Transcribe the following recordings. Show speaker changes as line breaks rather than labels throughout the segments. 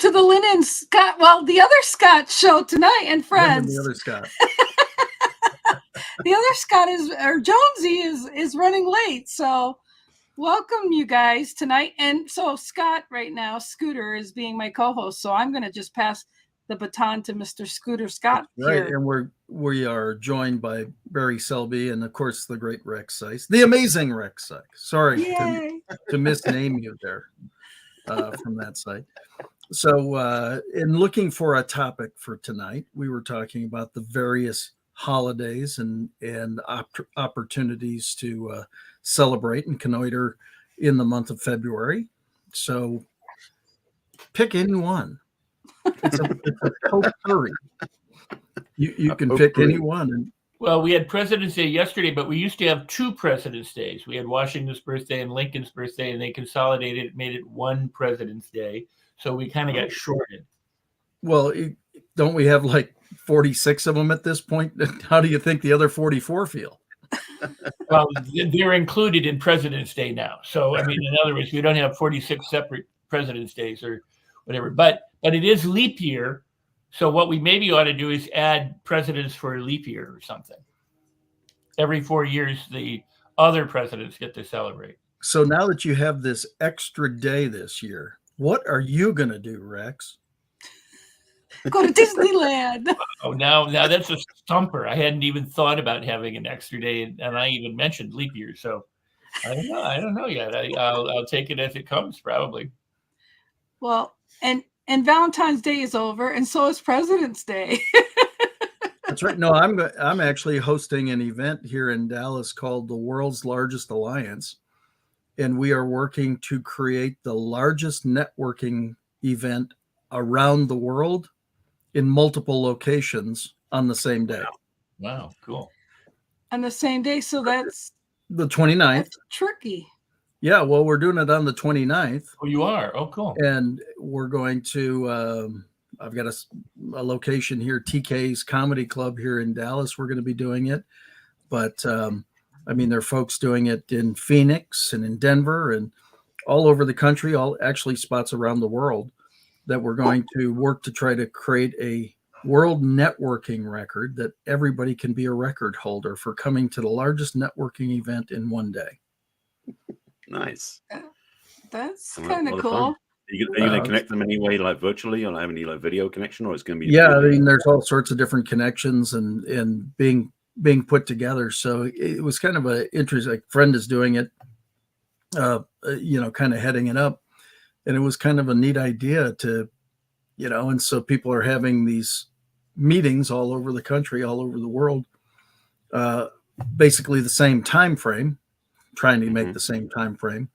to the Lynn and Scott, well, the other Scott show tonight and friends.
The other Scott.
The other Scott Jonesy is running late. So welcome you guys tonight. And so Scott right now, Scooter is being my co-host. So I'm going to just pass the baton to Mr. Scooter Scott.
Right. Here. And we are joined by Barry Selby and of course the great Rex Sykes, the amazing Rex Sykes. Sorry to misname you there from that site. So in looking for a topic for tonight, we were talking about the various holidays and opportunities to celebrate and connoiter in the month of February. So pick any one. It's a potpourri. You can pick any one.
Well, we had President's Day yesterday, but we used to have two President's Days. We had Washington's birthday and Lincoln's birthday, and they consolidated it, made it one President's Day. So we kind of got shorted.
Well, don't we have like 46 of them at this point? How do you think the other 44 feel?
Well, they're included in President's Day now. So, I mean, in other words, we don't have 46 separate President's Days or whatever. But it is leap year. So what we maybe ought to do is add presidents for a leap year or something. Every 4 years, the other presidents get to celebrate.
So now that you have this extra day this year, what are you going to do, Rex?
Go to Disneyland.
Oh, now that's a stumper. I hadn't even thought about having an extra day, and I even mentioned leap year. So I don't know yet. I'll take it as it comes, probably.
Well, and Valentine's Day is over, and so is President's Day.
That's right. No, I'm actually hosting an event here in Dallas called the World's Largest Alliance, and we are working to create the largest networking event around the world in multiple locations on the same day.
Wow, cool.
On the same day, so that's
the 29th.
That's tricky.
Yeah, well, we're doing it on the 29th.
Oh, you are? Oh, cool.
And we're going to, I've got a location here, TK's Comedy Club here in Dallas. We're going to be doing it. But, I mean, there are folks doing it in Phoenix and in Denver and all over the country, all actually spots around the world that we're going to work to try to create a world networking record that everybody can be a record holder for coming to the largest networking event in one day.
Nice.
That's kind of cool.
Are you going to connect them anyway, like virtually, or have any like video connection, or it's going to be?
Yeah, I mean, there's all sorts of different connections and being put together. So it was kind of an interesting. Like, friend is doing it, kind of heading it up, and it was kind of a neat idea to, and so people are having these meetings all over the country, all over the world, basically the same time frame. Trying to make the same time frame,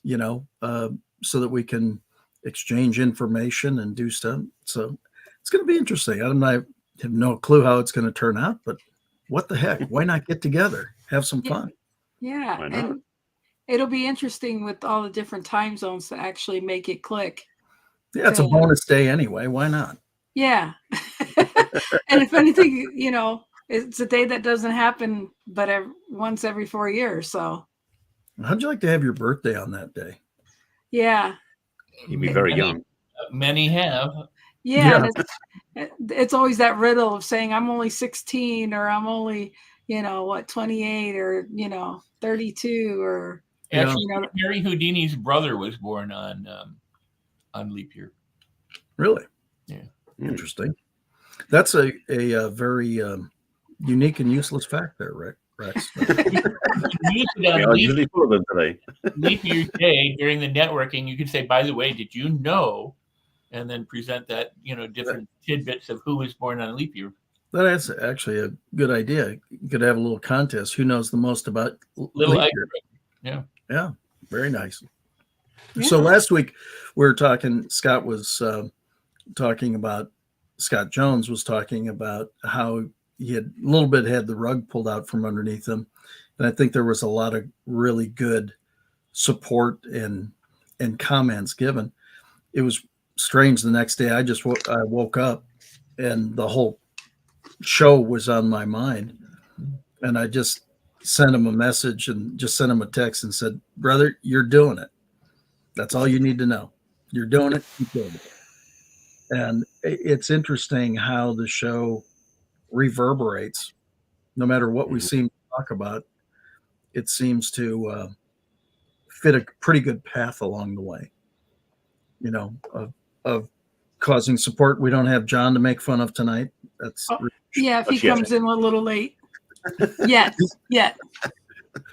so that we can exchange information and do stuff. So it's going to be interesting. I have no clue how it's going to turn out, but what the heck? Why not get together, have some fun?
Yeah, and it'll be interesting with all the different time zones to actually make it click.
Yeah, it's a bonus day anyway. Why not?
Yeah, and if anything, it's a day that doesn't happen but once every 4 years. So
how'd you like to have your birthday on that day?
Yeah.
You'd be very young.
Many have.
Yeah. It's always that riddle of saying I'm only 16 or I'm only, 28 or, 32 or.
Actually, Harry Houdini's brother was born on leap year.
Really?
Yeah.
Interesting. That's a very unique and useless fact there, Rex.
Leap year day during the networking, you could say, by the way, did you know? And then present that, different tidbits of who was born on leap year.
That's actually a good idea. You could have a little contest. Who knows the most about
little
leap year?
Yeah.
Yeah. Very nice. Yeah. So last week we were talking, Scott Jones was talking about how he had a little bit had the rug pulled out from underneath him. And I think there was a lot of really good support and comments given. It was strange the next day. I woke up and the whole show was on my mind. And I just sent him a message and just sent him a text and said, brother, you're doing it. That's all you need to know. You're doing it. Keep doing it. And it's interesting how the show reverberates. No matter what we seem to talk about, it seems to fit a pretty good path along the way, of causing support. We don't have John to make fun of tonight. That's
yeah, if he comes in a little late. Yet.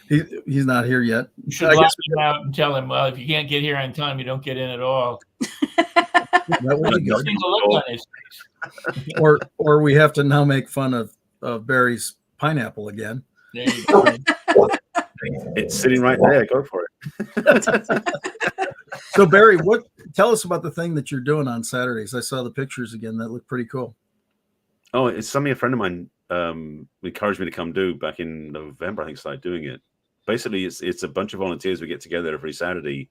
He's not here yet.
You should lock him out and tell him, well, if you can't get here on time, you don't get in at all.
That would be good.
Look on his face.
Or we have to now make fun of Barry's pineapple again.
There you go.
It's sitting right there. Go for it.
So Barry, tell us about the thing that you're doing on Saturdays. I saw the pictures again. That looked pretty cool.
Oh, it's something a friend of mine encouraged me to come do back in November. I think started doing it. Basically, it's a bunch of volunteers. We get together every Saturday,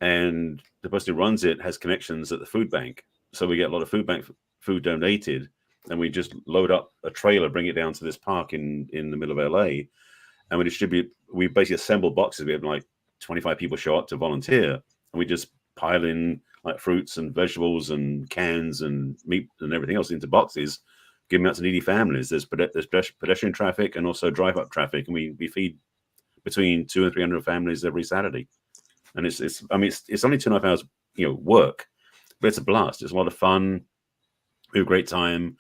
and the person who runs it has connections at the food bank. So we get a lot of food bank food donated, and we just load up a trailer, bring it down to this park in the middle of LA, and we distribute. We basically assemble boxes. We have like 25 people show up to volunteer, and we just pile in like fruits and vegetables and cans and meat and everything else into boxes, give them out to needy families. There's pedestrian traffic and also drive-up traffic, and we feed between 200 and 300 families every Saturday. And it's only 2.5 hours, work, but it's a blast. It's a lot of fun. We have a great time.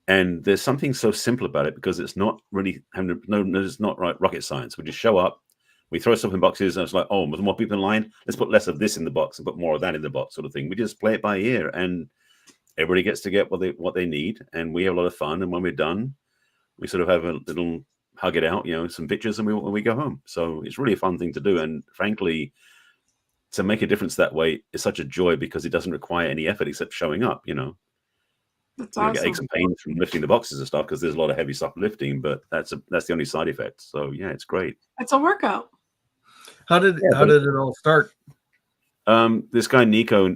And there's something so simple about it because it's not really it's not rocket science. We just show up, we throw stuff in boxes, and it's like, oh, with more people in line, let's put less of this in the box and put more of that in the box, sort of thing. We just play it by ear, and everybody gets to get what they need, and we have a lot of fun. And when we're done, we sort of have a little hug it out, some pictures, and we go home. So it's really a fun thing to do. And frankly, to make a difference that way is such a joy because it doesn't require any effort except showing up.
That's
awesome.
awesome.
Get aches and pains from lifting the boxes and stuff because there's a lot of heavy stuff lifting, but that's the only side effect. So yeah, it's great.
It's a workout.
How did it all start?
This guy Nico,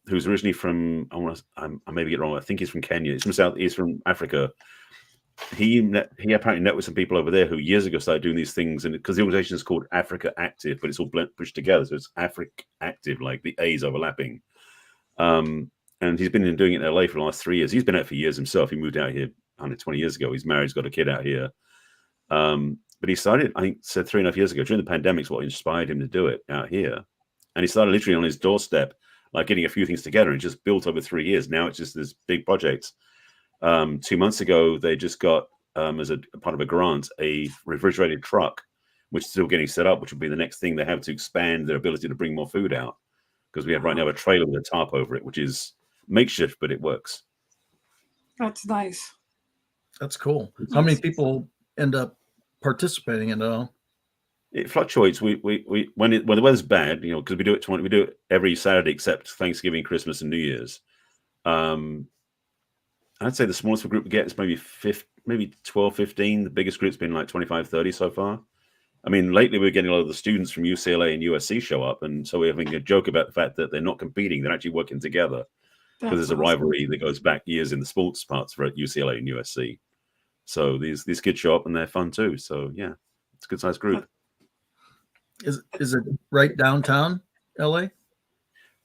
who's originally from I maybe get it wrong. I think he's from Kenya. He's from Africa. He apparently met with some people over there who years ago started doing these things, and because the organization is called Africa Active, but it's all pushed together, so it's Africa Active, like the A's overlapping. And he's been doing it in LA for the last 3 years. He's been out for years himself. He moved out here 120 years ago. He's married. He's got a kid out here. But he started, I think, said 3.5 years ago during the pandemic is what inspired him to do it out here. And he started literally on his doorstep, like getting a few things together, and just built over 3 years. Now it's just this big project. 2 months ago, they just got, as a part of a grant, a refrigerated truck, which is still getting set up, which will be the next thing they have to expand their ability to bring more food out. Because we have right now a trailer with a tarp over it, which is makeshift, but it works.
That's nice.
That's cool. How many people end up participating in it all?
It fluctuates. We when the weather's bad, because we do it every Saturday except Thanksgiving, Christmas, and New Year's. I'd say the smallest group we get is maybe 12, 15. The biggest group's been like 25, 30 so far. I mean, lately we're getting a lot of the students from UCLA and USC show up, and so we're having a joke about the fact that they're not competing; they're actually working together because there's a rivalry that goes back years in the sports parts for UCLA and USC. So these kids show up and they're fun too. So yeah, it's a good sized group.
Is it right downtown LA?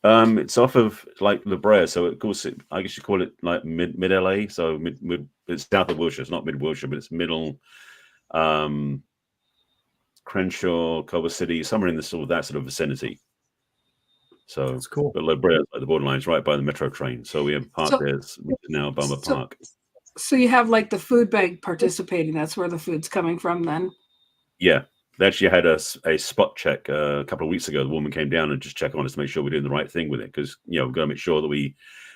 It's off of like La Brea, so of course I guess you call it like mid LA. So mid it's south of Wilshire. It's not mid Wilshire, but it's middle. Crenshaw, Culver City, somewhere in that sort of vicinity. So
that's cool.
But La Brea, like the borderline, is right by the metro train. So we have a park there now, Bummer Park.
So you have like the food bank participating. That's where the food's coming from then?
Yeah. They actually had a spot check a couple of weeks ago. The woman came down and just checked on us to make sure we're doing the right thing with it. Because, we've got to make sure that we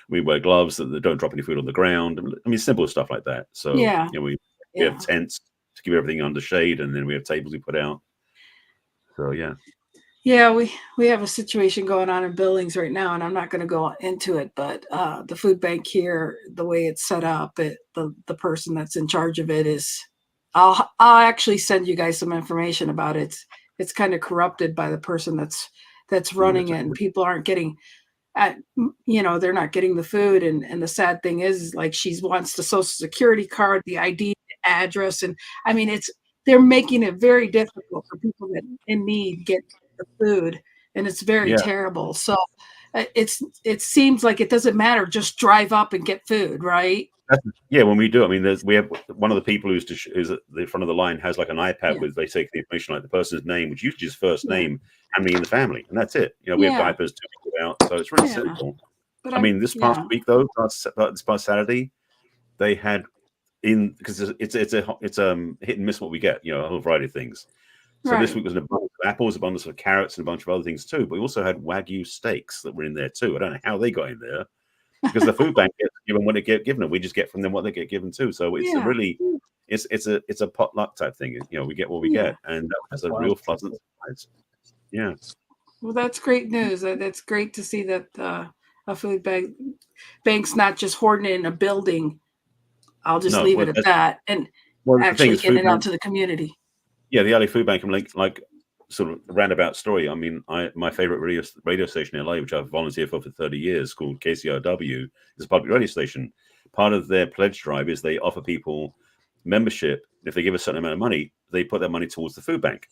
wear gloves, that they don't drop any food on the ground. I mean, simple stuff like that. So,
yeah.
We have tents to keep everything under shade, and then we have tables we put out. So, yeah.
Yeah, we have a situation going on in Billings right now, and I'm not going to go into it, but the food bank here, the way it's set up, the person that's in charge of it is, I'll actually send you guys some information about it. It's kind of corrupted by the person that's running it, and people aren't getting, they're not getting the food, and the sad thing is, like, she wants the social security card, the ID, the address, and I mean they're making it very difficult for people that in need get the food, and it's very terrible. So it seems like it doesn't matter. Just drive up and get food, right?
Yeah, when we do, I mean, we have one of the people who's at the front of the line has like an iPad with they take the information like the person's name, which usually is first name, how many in the family, and that's it. We have diapers to put out, so it's really simple. But I mean, this past week though, this past Saturday, they had because it's hit and miss what we get, a whole variety of things. So this week was an abundance of apples, abundance of carrots, and a bunch of other things too. But we also had Wagyu steaks that were in there too. I don't know how they got in there, because the food bank gets given what they get given, and we just get from them what they get given too. So it's a really, it's a potluck type thing. We get what we get, and that's a real pleasant surprise. Yeah.
Well, that's great news. That's great to see that a food bank's not just hoarding it in a building. I'll just leave it at that, and actually getting it out to the community.
Yeah, the LA Food Bank, like sort of roundabout story. I mean, my favorite radio station in LA, which I've volunteered for 30 years, called KCRW, is a public radio station. Part of their pledge drive is they offer people membership. If they give a certain amount of money, they put that money towards the food bank.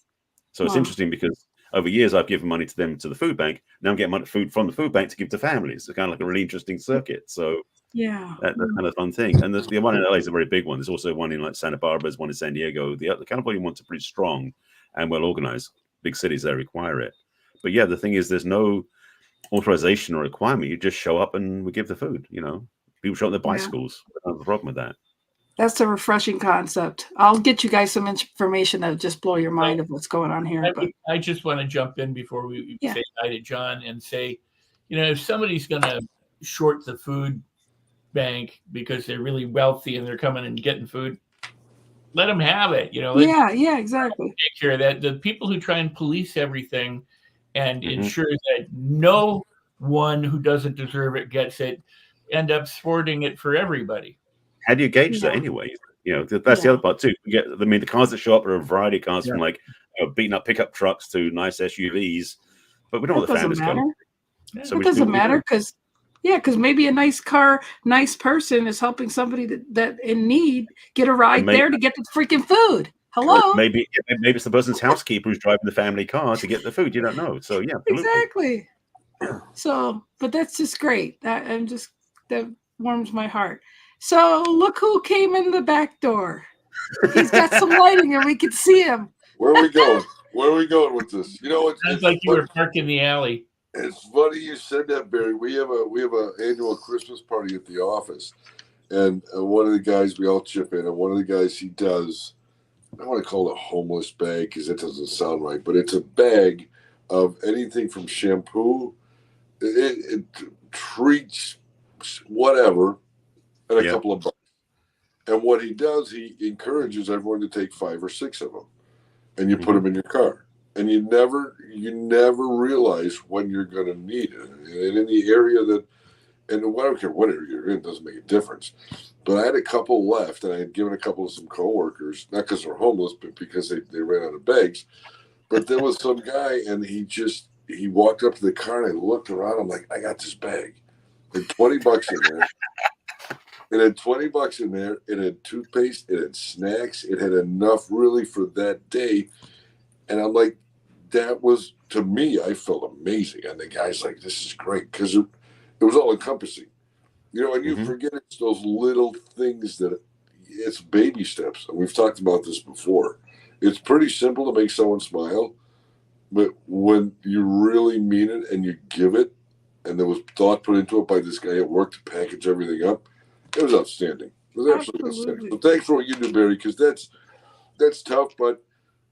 So it's interesting because over years I've given money to the food bank. Now I'm getting food from the food bank to give to families. It's kind of like a really interesting circuit. So that's kind of a fun thing. And the one in LA is a very big one. There's also one in like Santa Barbara, there's one in San Diego. The California ones are pretty strong and well organized. Big cities that require it. But yeah, the thing is, there's no authorization or requirement. You just show up and we give the food. People show up on their bicycles. I don't have a problem with that.
That's a refreshing concept. I'll get you guys some information that'll just blow your mind of what's going on here.
I just want to jump in before we say hi to John and say, if somebody's going to short the food bank because they're really wealthy and they're coming and getting food, let them have it.
Exactly.
Take care of that. The people who try and police everything and ensure that no one who doesn't deserve it gets it end up thwarting it for everybody.
How do you gauge that anyway? That's the other part too. The cars that show up are a variety of cars from like beaten up pickup trucks to nice SUVs, but we don't know what the families go.
So it doesn't matter because maybe a nice car, nice person is helping somebody that in need get a ride there to get the freaking food. Hello.
Maybe it's the person's housekeeper who's driving the family car to get the food. You don't know. So yeah,
exactly. So, but that's just great. That warms my heart. So look who came in the back door. He's got some lighting and we can see him.
Where are we going? Where are we going with this?
It's like you were parked in the alley.
It's funny you said that, Barry. We have an annual Christmas party at the office, and one of the guys, we all chip in, and one of the guys, he does, I don't want to call it a homeless bag because that doesn't sound right, but it's a bag of anything from shampoo, it treats, whatever, and a couple of bucks. And what he does, he encourages everyone to take 5 or 6 of them, and you put them in your car. And you never realize when you're going to need it. And in the area that, and I don't care what area you're in, it doesn't make a difference. But I had a couple left, and I had given a couple to some coworkers, not because they're homeless, but because they ran out of bags. But there was some guy, and he walked up to the car, and I looked around. I'm like, I got this bag. It had $20 in there. It had $20 in there. It had toothpaste. It had snacks. It had enough really for that day. And I'm like, that was, to me, I felt amazing. And the guy's like, this is great because it was all encompassing. And you forget it's those little things that it's baby steps. And we've talked about this before. It's pretty simple to make someone smile. But when you really mean it and you give it, and there was thought put into it by this guy at work to package everything up, it was outstanding. It was absolutely outstanding. So thanks for what you do, Barry, because that's tough, but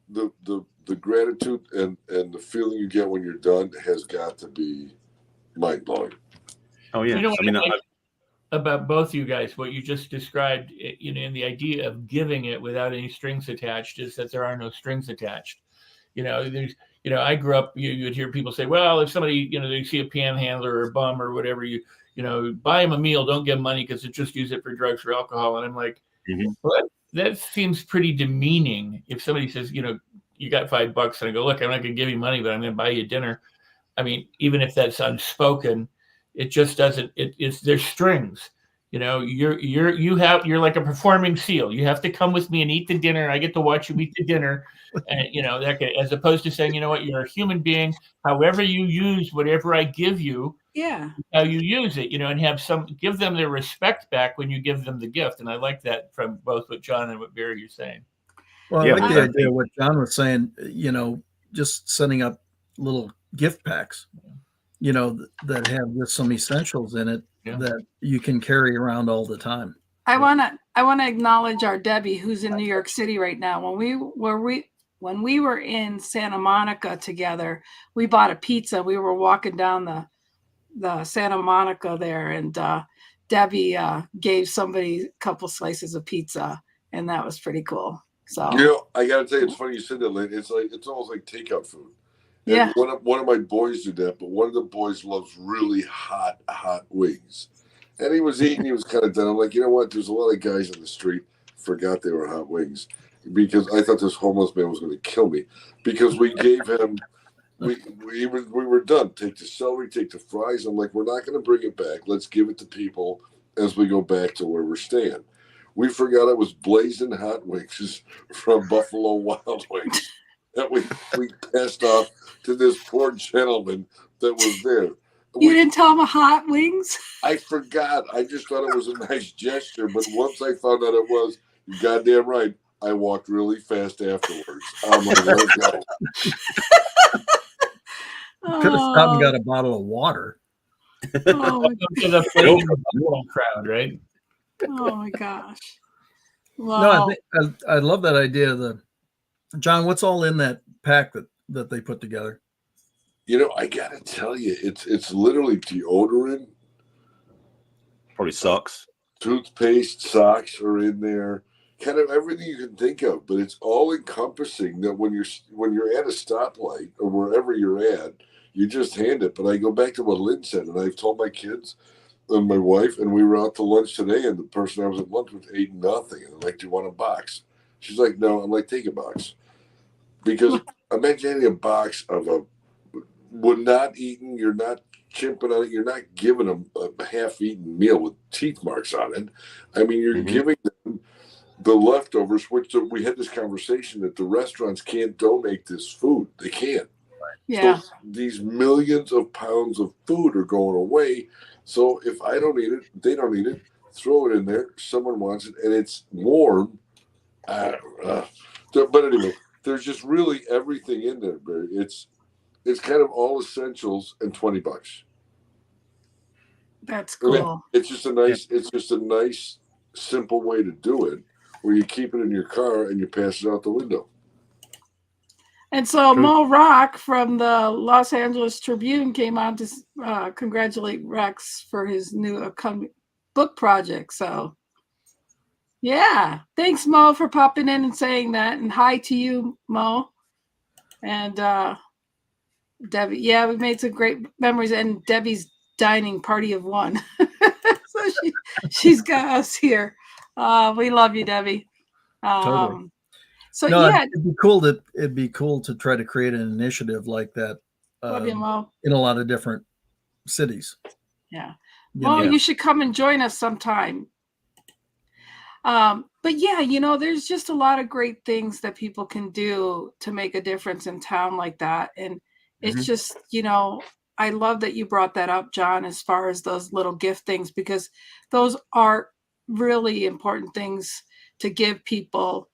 the gratitude and the feeling you get when you're done has got to be mind-blowing.
Oh yeah.
About both you guys, what you just described, in the idea of giving it without any strings attached is that there are no strings attached. I grew up, you'd hear people say, well, if somebody, they see a panhandler or a bum or whatever, buy him a meal, don't give him money because it just use it for drugs or alcohol. And I'm like, what? That seems pretty demeaning. If somebody says, you got $5, and I go, look, I'm not going to give you money, but I'm going to buy you dinner. I mean, even if that's unspoken, it just doesn't. There's strings. You're like a performing seal. You have to come with me and eat the dinner. I get to watch you eat the dinner, and as opposed to saying, you know what, you're a human being. However you use whatever I give you, how you use it, and give them their respect back when you give them the gift. And I like that from both what John and what Barry are saying.
Well, I like the idea of what John was saying, just setting up little gift packs, that have just some essentials in it that you can carry around all the time.
I want to acknowledge our Debbie, who's in New York City right now. When we were in Santa Monica together, we bought a pizza. We were walking down the Santa Monica there, and Debbie gave somebody a couple slices of pizza, and that was pretty cool. So
I gotta tell you, it's funny you said that, Lynn. It's almost like takeout food. And
yeah.
One of my boys did that, but one of the boys loves really hot wings. And he was eating, he was kind of done. I'm like, you know what? There's a lot of guys on the street forgot they were hot wings, because I thought this homeless man was going to kill me, because we gave him, we were done. Take the celery, take the fries. I'm like, we're not going to bring it back. Let's give it to people as we go back to where we're staying. We forgot it was blazing hot wings from Buffalo Wild Wings that we passed off to this poor gentleman that was there.
You didn't tell him hot wings?
I forgot. I just thought it was a nice gesture. But once I found out it was, you're goddamn right, I walked really fast afterwards. I'm like, let's go.
Could have stopped and got a bottle of water.
Oh,
to the football crowd, right?
Oh my gosh! Wow.
No, I love that idea. John, what's all in that pack that they put together?
I gotta tell you, it's literally deodorant,
probably socks,
toothpaste, socks are in there, kind of everything you can think of. But it's all encompassing. That when you're at a stoplight or wherever you're at, you just hand it. But I go back to what Lynn said, and I've told my kids and my wife, and we were out to lunch today, and the person I was at lunch with ate nothing. And I'm like, do you want a box? She's like, no. I'm like, take a box. Because imagine getting a box of when not eaten, you're not chimping on it, you're not giving them a half-eaten meal with teeth marks on it. I mean, you're giving them the leftovers, which we had this conversation that the restaurants can't donate this food. They can't.
Yeah.
So these millions of pounds of food are going away. So if I don't eat it, they don't eat it. Throw it in there. Someone wants it, and it's warm. But anyway, there's just really everything in there, Barry. It's kind of all essentials and $20.
That's cool.
I mean, it's just a nice, simple way to do it, where you keep it in your car and you pass it out the window.
And so Mo Rock from the Los Angeles Tribune came on to congratulate Rex for his new book project. So, yeah, thanks, Mo, for popping in and saying that. And hi to you, Mo. And Debbie, yeah, we made some great memories. And Debbie's dining party of one. So she's got us here. We love you, Debbie.
Totally.
So yeah,
it'd be cool to try to create an initiative like that in a lot of different cities.
Yeah. Well, you should come and join us sometime. But yeah, there's just a lot of great things that people can do to make a difference in town like that. And it's just, I love that you brought that up, John, as far as those little gift things, because those are really important things to give people,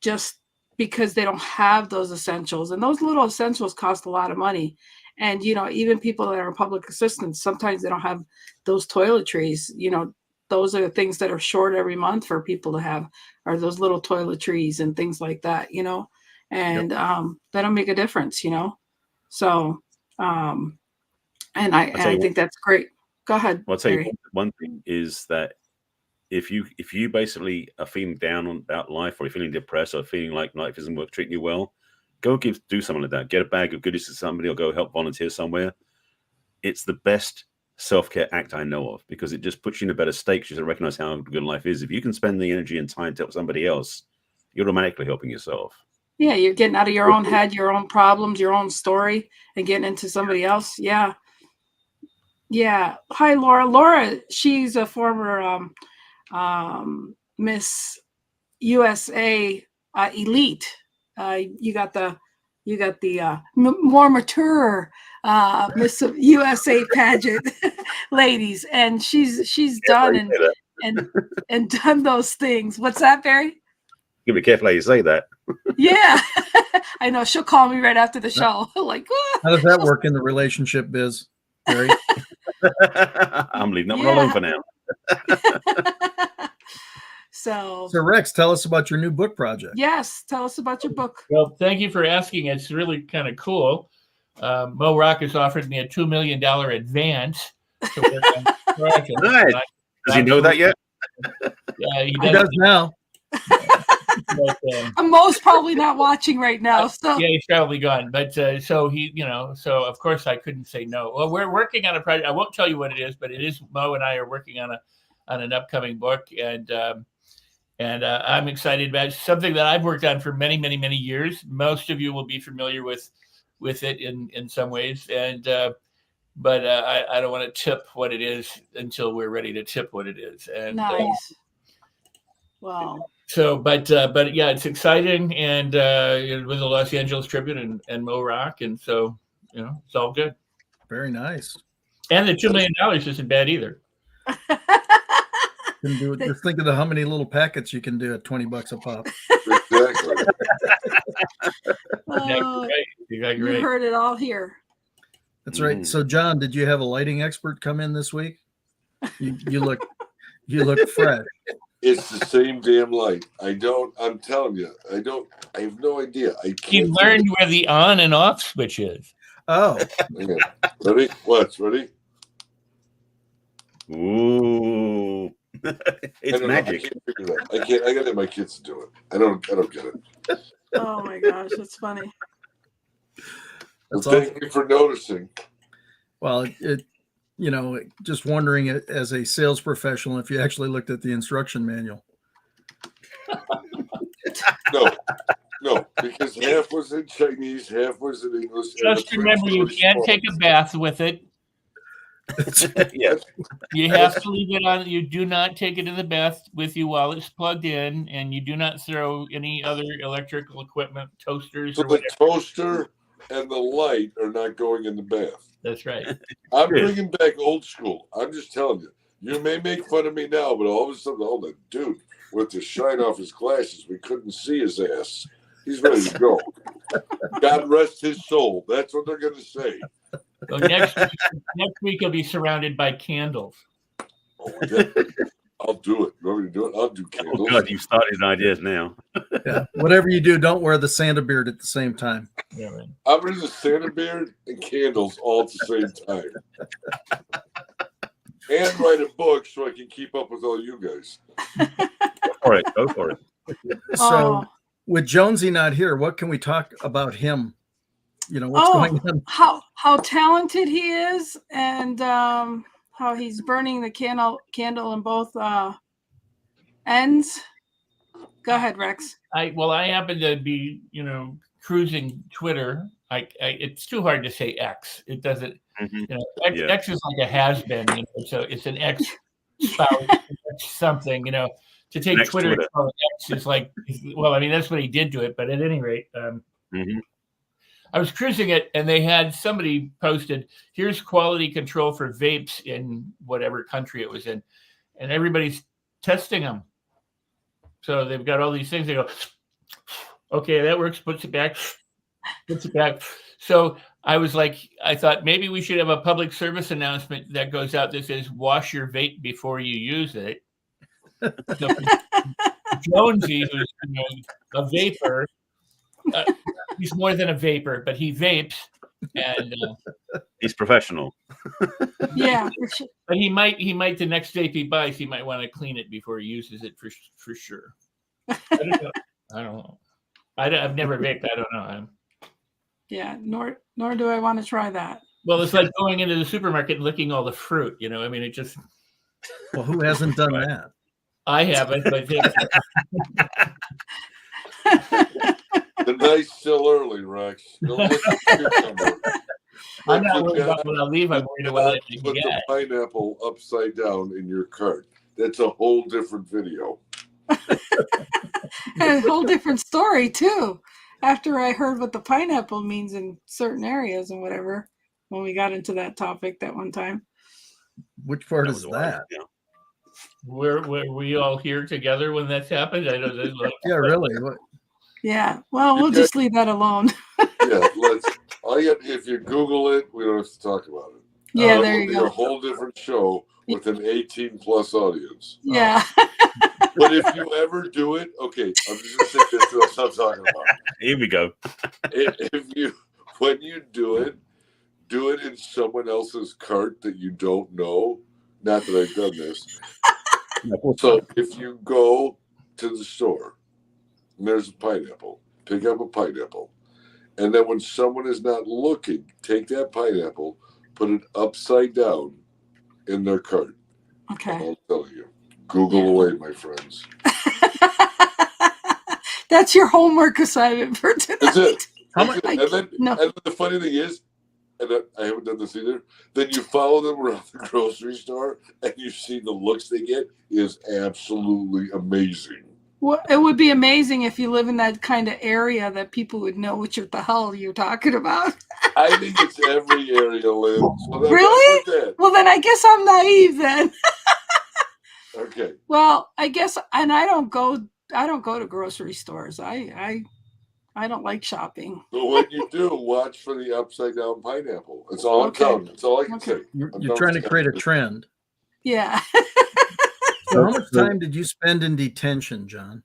just because they don't have those essentials. And those little essentials cost a lot of money. And, even people that are in public assistance, sometimes they don't have those toiletries. Those are the things that are short every month for people to have, are those little toiletries and things like that, and that'll make a difference, So, and I think that's great. Go ahead.
Well, I'll tell you one thing is that if you basically are feeling down about life, or you're feeling depressed, or feeling like life isn't treating you well, go do something like that. Get a bag of goodies to somebody, or go help volunteer somewhere. It's the best self-care act I know of, because it just puts you in a better state. You recognize how good life is. If you can spend the energy and time to help somebody else, you're automatically helping yourself.
Yeah, you're getting out of your own head, your own problems, your own story, and getting into somebody else. Yeah. Yeah. Hi, Laura. Laura, she's a former Miss USA elite. You got the more mature Miss USA pageant ladies, and she's done and done those things. What's that, Barry?
You be careful how you say that.
Yeah, I know. She'll call me right after the show. Like,
how does that work in the relationship biz, Barry?
I'm leaving that one alone for now.
So
Rex, tell us about your new book project.
Yes, tell us about your book.
Well, thank you for asking. It's really kind of cool. Mo Rock has offered me a $2 million advance to work on the project.
Nice. Does he know that yet?
Yeah, he
does now.
But,
Mo's probably not watching right now. So
yeah, he's probably gone. But so he, so of course I couldn't say no. Well, we're working on a project. I won't tell you what it is, but it is Mo and I are working on an upcoming book, and I'm excited about it. Something that I've worked on for many, many, many years. Most of you will be familiar with it in some ways, and but I don't want to tip what it is until we're ready to tip what it is. And
nice. Wow.
So, but yeah, it's exciting, and with the Los Angeles Tribune and Mo Rock, and so it's all good.
Very nice.
And the $2 million isn't bad either.
Can do it. Just think of how many little packets you can do at $20 a pop.
Exactly.
Exactly
You
right.
heard it all here.
That's right. So, John, did you have a lighting expert come in this week? You look fresh.
It's the same damn light. I'm telling you, I have no idea.
He learned where the on and off switch is.
Oh.
Okay. Ready? Watch. Ready?
Ooh. It's magic.
I can't figure it out. I can't. I gotta have my kids to do it. I don't get it.
Oh my gosh, that's funny.
Well, thank you for noticing.
Well, just wondering as a sales professional if you actually looked at the instruction manual.
No, because half was in Chinese, half was in English.
Just remember, you can't take a bath with it.
Yes.
You have to leave it on. You do not take it in the bath with you while it's plugged in, and you do not throw any other electrical equipment, toasters
So
or
the
whatever.
toaster and the light are not going in the bath.
That's right.
I'm bringing back old school. I'm just telling you. You may make fun of me now, but all of a sudden, the dude with the shine off his glasses, we couldn't see his ass. He's ready to go. God rest his soul. That's what they're going to say.
So next week he'll be surrounded by candles.
Oh, yeah. I'll do it. You want me to do it? I'll do candles.
Oh God, you've started ideas now.
Yeah. Whatever you do, don't wear the Santa beard at the same time.
Yeah, right.
I'm going to do Santa beard and candles all at the same time. And write a book so I can keep up with all you guys.
Go for it.
So, with Jonesy not here, what can we talk about him? What's going on?
How talented he is, and how he's burning the candle in both ends. Go ahead, Rex.
I happen to be, cruising Twitter. It's too hard to say X. It doesn't. X is like a has been. So it's an X spouse, something. To take
Next
Twitter and call it X is like, well, I mean that's what he did to it. But at any rate, I was cruising it, and they had somebody posted, "Here's quality control for vapes in whatever country it was in," and everybody's testing them. So they've got all these things. They go, okay, that works. Puts it back. So I thought maybe we should have a public service announcement that goes out that says, wash your vape before you use it. So Jonesy, who's a vapor, he's more than a vapor, but he vapes, and
he's professional.
Yeah,
but he might the next vape he buys, he might want to clean it before he uses it for sure. I don't know. I've never vaped. I don't know.
Yeah, nor do I want to try that.
Well, it's like going into the supermarket and licking all the fruit. I mean, it just.
Well, who hasn't done that?
I haven't, but
the night's still early, Rex. Don't look at the cucumber.
I'm not worried about when I leave. I'm worried about what I
put
get.
the pineapple upside down in your cart. That's a whole different video.
A whole different story too. After I heard what the pineapple means in certain areas and whatever, when we got into that topic that one time.
Which part
That
is
was wild,
that?
yeah.
Were we all here together when that's happened? I know there's like,
Yeah, really. What?
Yeah. Well, we'll just leave that alone.
Yeah, if you Google it, we don't have to talk about it.
Yeah,
It
there
will
you
be
go.
a whole different show with an 18+ audience.
Yeah.
But if you ever do it, okay, I'm just gonna say this and I'll stop talking about it.
Here we go.
When you do it in someone else's cart that you don't know. Not that I've done this. So if you go to the store and there's a pineapple, pick up a pineapple. And then when someone is not looking, take that pineapple, put it upside down in their cart.
Okay.
I'll tell you. Google away, my friends.
That's your homework assignment for tonight.
That's it.
And
then the funny thing is, and I haven't done this either, then you follow them around the grocery store and you see the looks they get is absolutely amazing.
Well, it would be amazing if you live in that kind of area that people would know what the hell you're talking about.
I think it's every area, Lynn. So
really? Well, then I guess I'm naive then.
Okay.
Well, I guess, and I don't go to grocery stores. I don't like shopping.
But when you do, watch for the upside down pineapple. That's all I'm telling you. That's all I can say.
You're trying to create a trend.
Yeah.
So how much time did you spend in detention, John?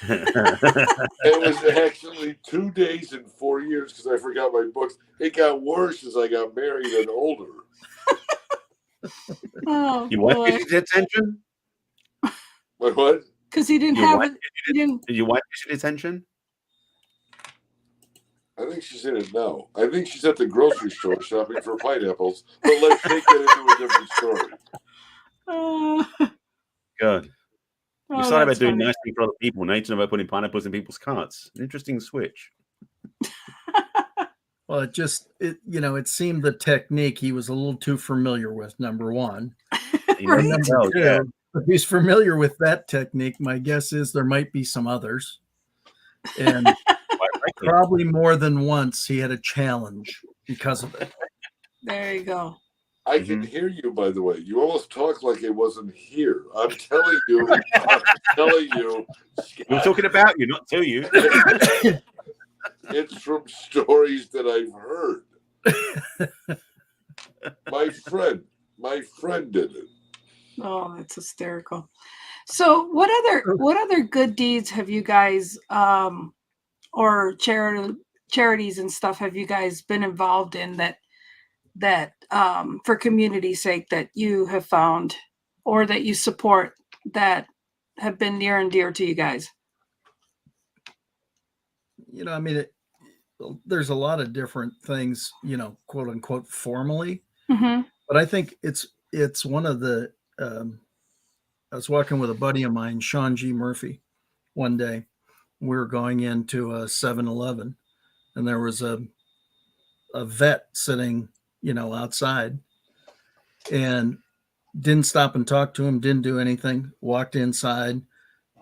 It was actually 2 days and 4 years because I forgot my books. It got worse as I got married and older.
Oh,
you want his attention?
What?
Because he didn't have it.
Did your wife get his attention?
I think she's in it now. I think she's at the grocery store shopping for pineapples. But let's take that into a different story.
Good. We
Oh,
started about
that's
doing
funny.
nice things for other people. Now you're about putting pineapples in people's carts. An interesting switch.
Well, it seemed the technique he was a little too familiar with, number one.
Right.
And number two, if he's familiar with that technique, my guess is there might be some others. And probably more than once he had a challenge because of it.
There you go.
I can hear you, by the way. You almost talk like it wasn't here. I'm telling you.
We're talking about you, not to you.
It's from stories that I've heard. My friend did it.
Oh, that's hysterical. So what other good deeds have you guys or charities and stuff have you guys been involved in that for community's sake that you have found or that you support that have been near and dear to you guys?
There's a lot of different things, quote unquote, formally,
Mm-hmm.
but I think it's one of the, I was walking with a buddy of mine, Sean G. Murphy, one day. We were going into a 7-Eleven and there was a vet sitting, outside, and didn't stop and talk to him, didn't do anything, walked inside,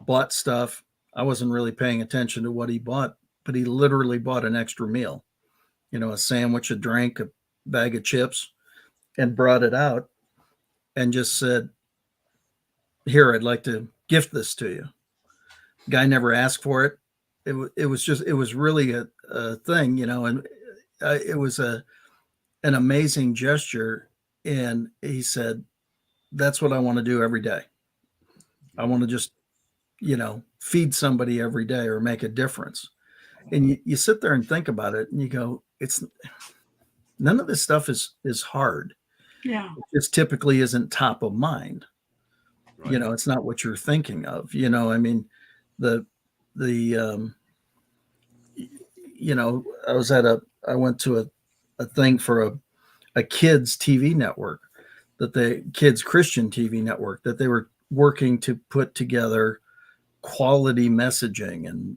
bought stuff. I wasn't really paying attention to what he bought, but he literally bought an extra meal, a sandwich, a drink, a bag of chips, and brought it out and just said, "Here, I'd like to gift this to you." Guy never asked for it. It was really a thing, and it was an amazing gesture. And he said, "That's what I want to do every day. I want to just, feed somebody every day or make a difference." And you sit there and think about it and you go, none of this stuff is hard.
Yeah.
It just typically isn't top of mind.
Right.
It's not what you're thinking of. I mean, I went to a thing for a kids TV network, kids Christian TV network, that they were working to put together quality messaging and,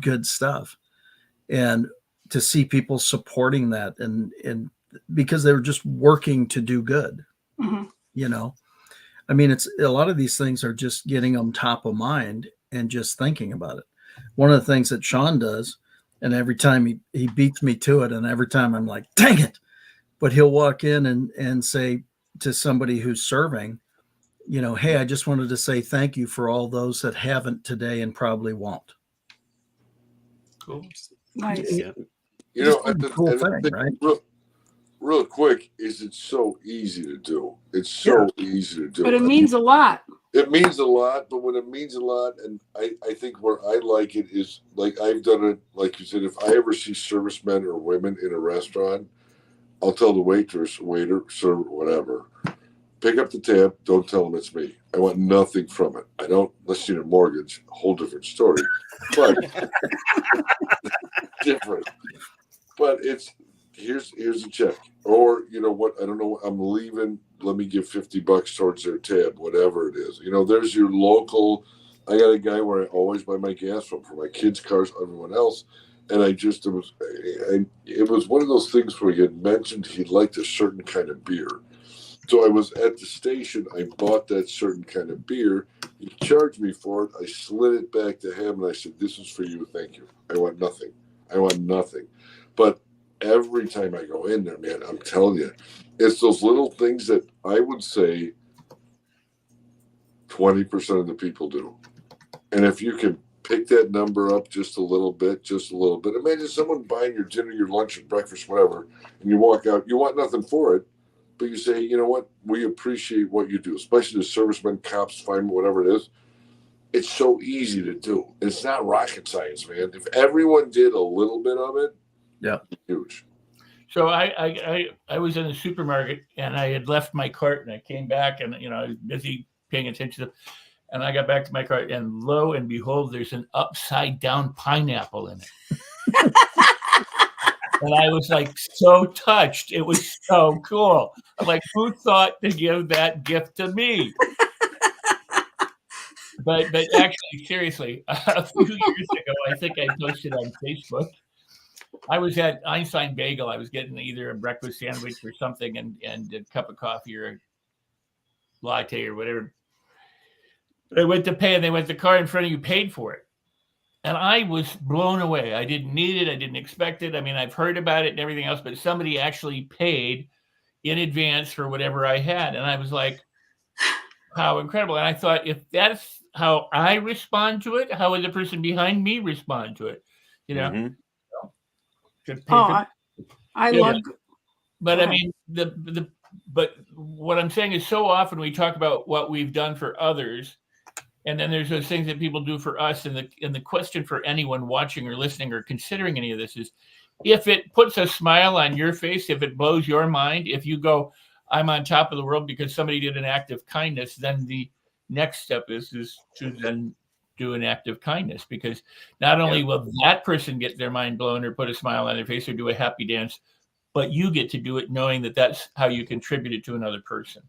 good stuff. And to see people supporting that and because they were just working to do good. You know, I mean, it's a lot of these things are just getting them top of mind and just thinking about it. One of the things that Sean does, and every time he beats me to it, and every time I'm like, dang it, but he'll walk in and say to somebody who's serving, you know, hey, I just wanted to say thank you for all those that haven't today and probably won't.
Cool.
Nice.
Yeah.
You know,
Just a cool thing, right?
Real quick, is it's so easy to do. It's so easy to do.
But it means a lot.
It means a lot, but when it means a lot, and I think where I like it is, like I've done it, like you said, if I ever see servicemen or women in a restaurant, I'll tell the waitress, waiter, server, whatever, pick up the tab, don't tell them it's me. I want nothing from it. I don't, unless you need a mortgage, a whole different story. But different. But it's, here's a check. Or, you know what, I don't know, I'm leaving, let me give $50 towards their tab, whatever it is. You know, there's your local, I got a guy where I always buy my gas from for my kids' cars, everyone else. And it was one of those things where he had mentioned he liked a certain kind of beer. So I was at the station, I bought that certain kind of beer. He charged me for it. I slid it back to him and I said, this is for you, thank you. I want nothing. But every time I go in there, man, I'm telling you, it's those little things that I would say 20% of the people do. And if you can pick that number up just a little bit. Imagine someone buying your dinner, your lunch, your breakfast, whatever, and you walk out, you want nothing for it, but you say, you know what, we appreciate what you do, especially the servicemen, cops, firemen, whatever it is. It's so easy to do. It's not rocket science, man. If everyone did a little bit of it, huge.
So I was in the supermarket and I had left my cart and I came back and, you know, I was busy paying attention to, and I got back to my cart and lo and behold, there's an upside down pineapple in it. And I was like so touched. It was so cool. I'm like, who thought to give that gift to me? But actually, seriously, a few years ago, I think I posted on Facebook. I was at Einstein Bagel. I was getting either a breakfast sandwich or something and a cup of coffee or a latte or whatever. I went to pay and they went, the car in front of you paid for it. And I was blown away. I didn't need it. I didn't expect it. I mean, I've heard about it and everything else, but somebody actually paid in advance for whatever I had. And I was like, how incredible. And I thought, if that's how I respond to it, how would the person behind me respond to it? You know?
Mm-hmm. I love.
But I mean, but what I'm saying is, so often we talk about what we've done for others, and then there's those things that people do for us. And the question for anyone watching or listening or considering any of this is, if it puts a smile on your face, if it blows your mind, if you go, I'm on top of the world because somebody did an act of kindness, then the next step is to then do an act of kindness, because not only will that person get their mind blown or put a smile on their face or do a happy dance, but you get to do it knowing that that's how you contributed to another person.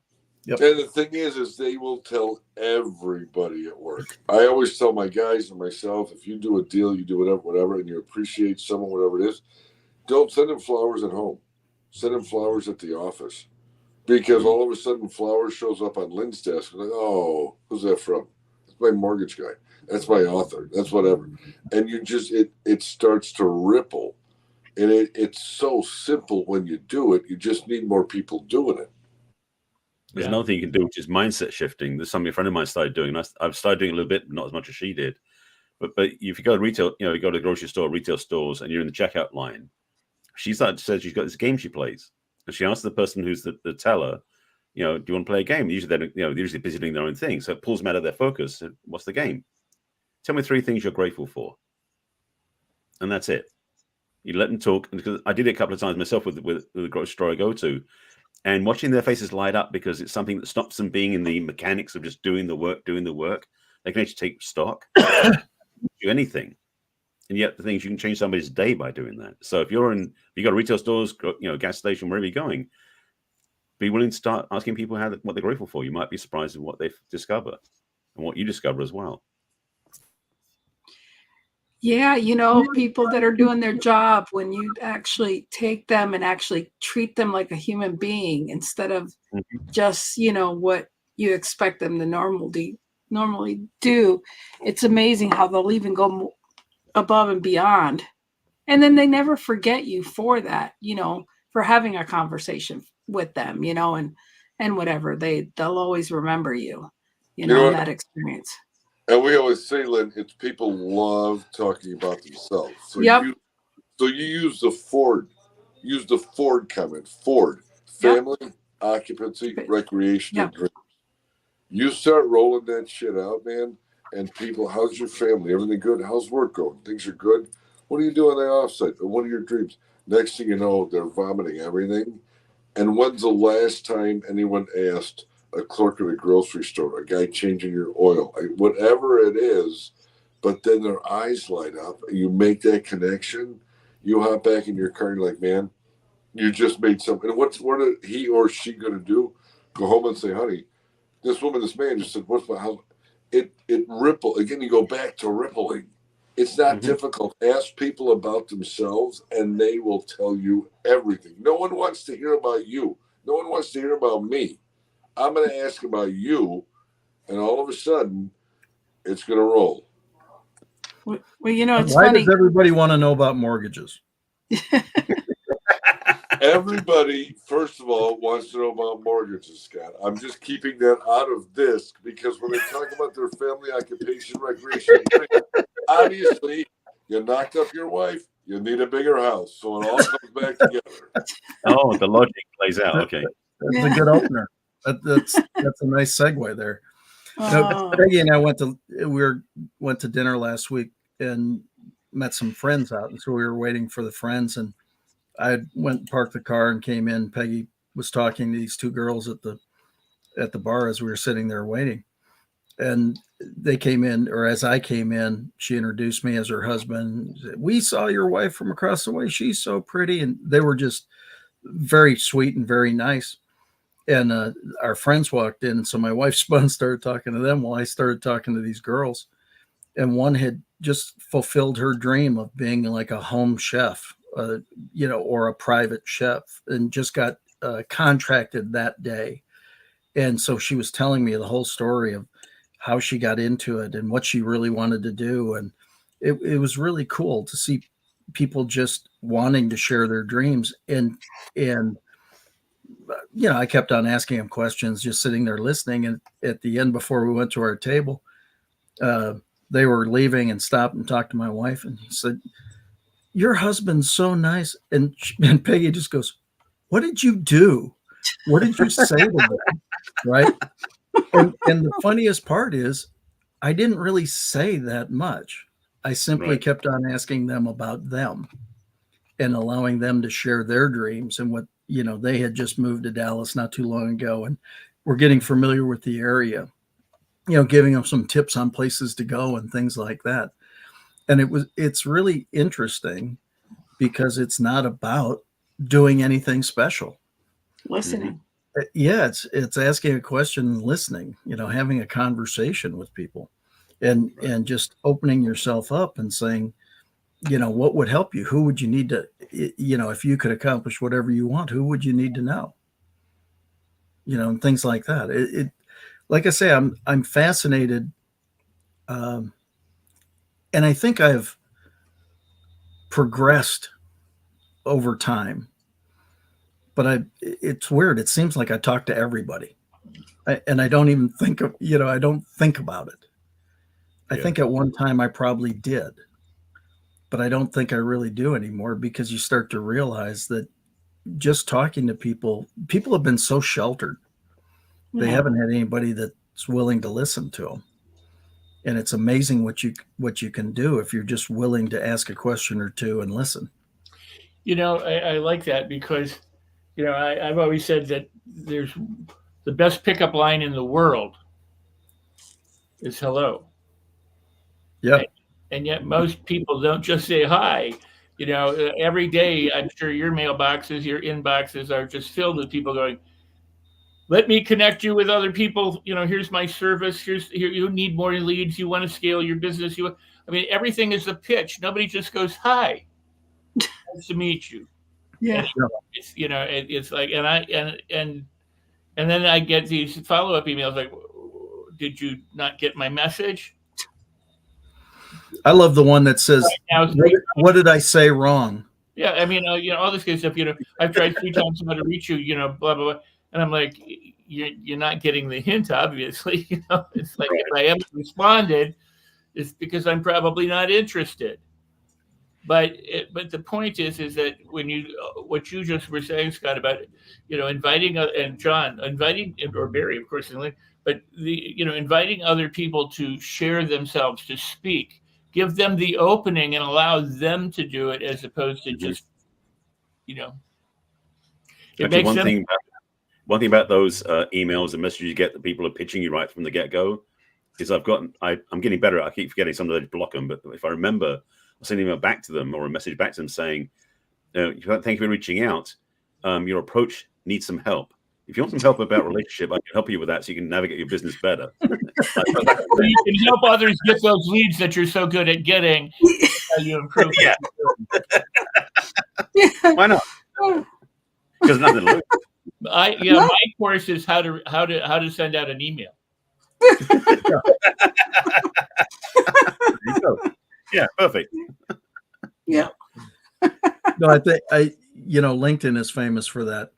Yep. And the thing is they will tell everybody at work. I always tell my guys and myself, if you do a deal, you do whatever, and you appreciate someone, whatever it is, don't send them flowers at home. Send them flowers at the office. Because all of a sudden, flowers shows up on Lynn's desk. Like, oh, who's that from? It's my mortgage guy. That's my author. That's whatever. And you just, it starts to ripple. And it's so simple when you do it. You just need more people doing it.
There's another thing you can do, which is mindset shifting. There's something a friend of mine started doing. I've started doing it a little bit, not as much as she did. But if you go to retail, you go to the grocery store, retail stores, and you're in the checkout line, she said she's got this game she plays. And she asks the person who's the teller, do you want to play a game? Usually they're usually busy doing their own thing. So it pulls them out of their focus. What's the game? Tell me 3 things you're grateful for. And that's it. You let them talk. Because I did it a couple of times myself with the grocery store I go to. And watching their faces light up, because it's something that stops them being in the mechanics of just doing the work. They can actually take stock, do anything. And yet the thing is, you can change somebody's day by doing that. So if you got retail stores, gas station, wherever you're going, be willing to start asking people what they're grateful for. You might be surprised at what they discover and what you discover as well.
Yeah, people that are doing their job, when you actually take them and actually treat them like a human being instead of just, what you expect them to normally do, it's amazing how they'll even go above and beyond. And then they never forget you for that, for having a conversation with them, and whatever. They'll always remember you,
You know
in
what?
that experience.
And we always say, Lynn, it's people love talking about themselves. So
Yep.
you use the Ford comment. Ford, family, occupancy, recreational dreams. You start rolling that shit out, man, and people, how's your family? Everything good? How's work going? Things are good. What do you do on the offsite? What are your dreams? Next thing you know, they're vomiting everything. And when's the last time anyone asked a clerk at a grocery store, a guy changing your oil, whatever it is, but then their eyes light up and you make that connection, you hop back in your car and you're like, man, you just made something. And what are he or she going to do? Go home and say, honey, this woman, this man just said, what's my house? It ripple. Again, you go back to rippling. It's not difficult. Ask people about themselves and they will tell you everything. No one wants to hear about you. No one wants to hear about me. I'm going to ask about you, and all of a sudden, it's going to roll.
Well, it's
Why
funny.
does everybody want to know about mortgages?
Everybody, first of all, wants to know about mortgages, Scott. I'm just keeping that out of this because when they talk about their family, occupation, recreation, obviously, you knocked up your wife, you need a bigger house. So it all comes back together.
Oh, the logic plays out. Okay.
That's a good opener. That's a nice segue there. Peggy and I went to dinner last week and met some friends out, and so we were waiting for the friends, and I went and parked the car and came in. Peggy was talking to these two girls at the bar as we were sitting there waiting, and they came in, or as I came in, she introduced me as her husband. We saw your wife from across the way. She's so pretty, and they were just very sweet and very nice. And our friends walked in, and so my wife Spun started talking to them while I started talking to these girls. And one had just fulfilled her dream of being like a home chef, or a private chef, and just got contracted that day. And so she was telling me the whole story of how she got into it and what she really wanted to do. And it was really cool to see people just wanting to share their dreams. And I kept on asking him questions, just sitting there listening. And at the end, before we went to our table, they were leaving and stopped and talked to my wife. And he said, your husband's so nice. And Peggy just goes, what did you do? What did you say to them? Right. And the funniest part is I didn't really say that much. I simply kept on asking them about them and allowing them to share their dreams and what, they had just moved to Dallas not too long ago and were getting familiar with the area, giving them some tips on places to go and things like that. And it's really interesting because it's not about doing anything special.
Listening.
Yeah, it's asking a question and listening, having a conversation with people and just opening yourself up and saying, what would help you? Who would you need to, if you could accomplish whatever you want, who would you need to know? And things like that. It like I say, I'm fascinated. And I think I've progressed over time, but it's weird. It seems like I talk to everybody and I don't even think of, I don't think about it. I think at one time I probably did, but I don't think I really do anymore because you start to realize that just talking to people have been so sheltered. They haven't had anybody that's willing to listen to them. And it's amazing what you can do if you're just willing to ask a question or two and listen.
I like that because, I've always said that there's the best pickup line in the world is hello.
Yeah.
And yet most people don't just say hi. Every day, I'm sure your mailboxes, your inboxes are just filled with people going, let me connect you with other people. Here's my service. Here you need more leads. You want to scale your business. Everything is a pitch. Nobody just goes, "Hi, nice to meet you."
Yeah.
And it's like, and then I get these follow-up emails like, "Did you not get my message?"
I love the one that says, what did I say wrong?
Yeah, all this kind of stuff. I've tried 3 times how to reach you. Blah blah blah, and I'm like, you're not getting the hint, obviously. It's like, if I haven't responded, it's because I'm probably not interested. But the point is that when what you just were saying, Scott, about inviting, and John inviting, or Barry, of course, but inviting other people to share themselves, to speak, give them the opening and allow them to do it, as opposed to just it
Actually,
makes
one thing about those emails and messages you get that people are pitching you right from the get-go is I'm getting better. I keep forgetting some of those, block them, but if I remember, I'll send an email back to them or a message back to them saying, thank you for reaching out. Your approach needs some help. If you want some help about relationship, I can help you with that so you can navigate your business better.
You can help others get those leads that you're so good at getting. How you improve.
Yeah. Why not? Because nothing to lose.
My course is how to send out an email.
Yeah, perfect.
Yeah.
No, I think LinkedIn is famous for that.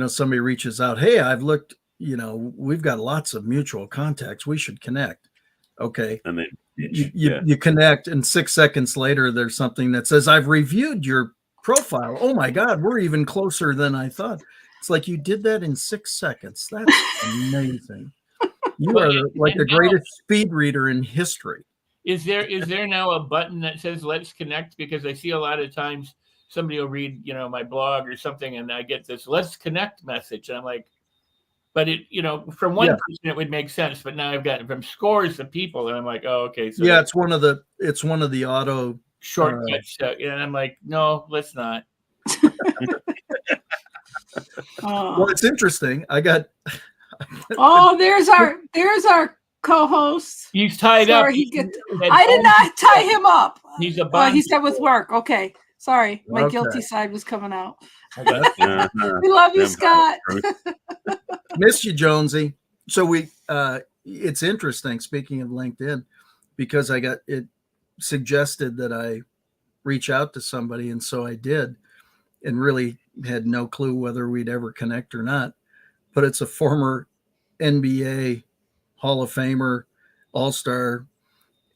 Somebody reaches out, hey, I've looked, we've got lots of mutual contacts. We should connect. Okay.
And then
you connect, and 6 seconds later, there's something that says, I've reviewed your profile. Oh my God, we're even closer than I thought. It's like, you did that in 6 seconds. That's amazing. You are like the greatest speed reader in history.
Is there now a button that says let's connect? Because I see a lot of times somebody will read, my blog or something, and I get this let's connect message. And I'm like, but it, from one person it would make sense, but now I've got it from scores of people, and I'm like, oh, okay. So
yeah, it's one of the auto
shortcuts. And I'm like, no, let's not.
Well, it's interesting.
There's our co-host.
He's tied up.
I did not tie him up.
He's a
he said with work. Okay. Sorry. My guilty side was coming out. We love you, Scott.
Miss you, Jonesy. So it's interesting, speaking of LinkedIn, because I got it suggested that I reach out to somebody. And so I did, and really had no clue whether we'd ever connect or not. But it's a former NBA Hall of Famer, All-Star,